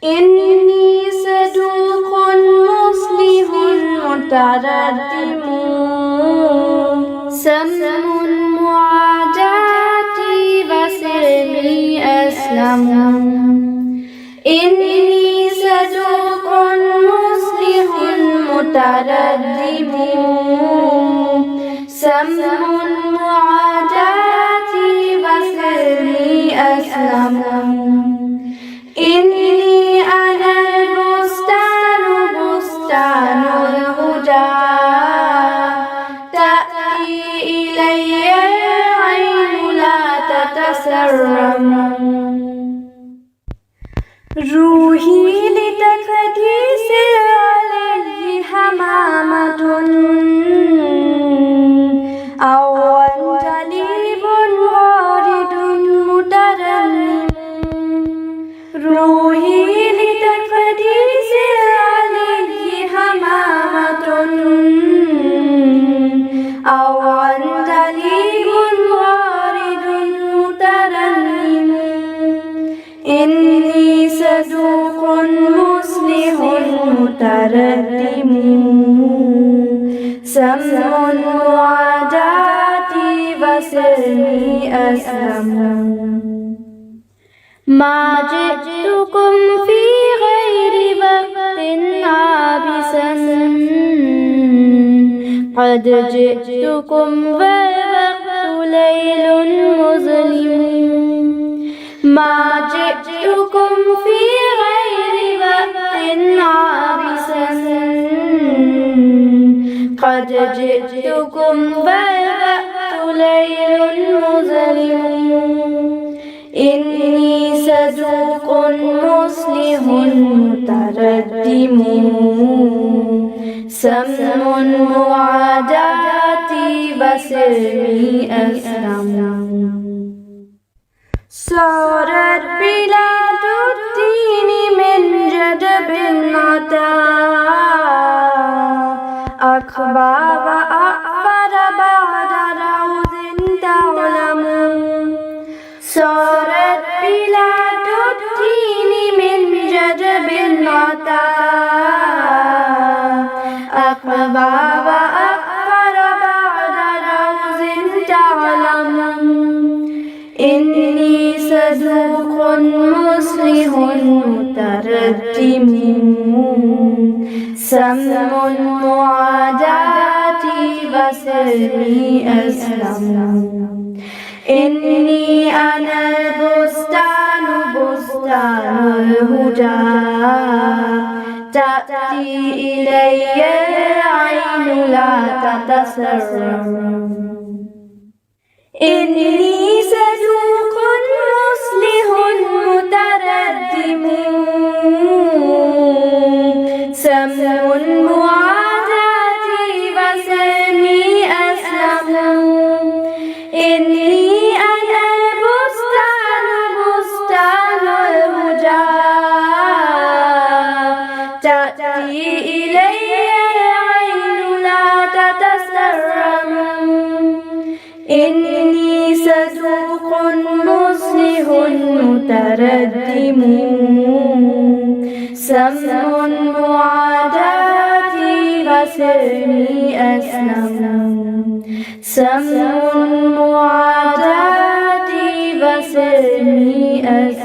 إني صدوق مصلح متردم سم معاداتي وسلمي أسلم إني صدوق مصلح متردم سم معاداتي وسلمي أسلم إني أنا البستان بستان الهدى تأتي إلي العين لا تتسرم روحي لتقديس عليه حمامة أو عندليب غارد مترنم روحي لتقديس عليه حمامة أو عندليب غارد مترنم إني صدوق مصلح متردم سم معاداتي وسلمي أسلم ما جئتكم في غير وقت عابسا قد جئتكم والوقت ليل مظلم ما جئتكم في غير وقت عابسا قد جئتكم والوقت ليل مظلم إني صدوق مصلح متردم سم معاداتي وسلمي أسلم صارت بلاد الدين من جدب عتاء أخبى وأخبر بعد روض تعلم صارت بلاد الدين من جدب عتاء أخبى وأخبر بعد روض تعلم إني صدوق مصلح متردم سم معاداتي وسلمي أسلم إني أنا البستان بستان الهدى تأتي إلي العين لا تتسرم إني صدوق مصلح متردم سم معاداتي وسلمي أسلم إني أنا البستان بستان الهدى تأتي إلي العين لا تتسرم إني صدوق مصلح متردم سم معاداتي وسلمي أسلم سم معاداتي وسلمي أسلم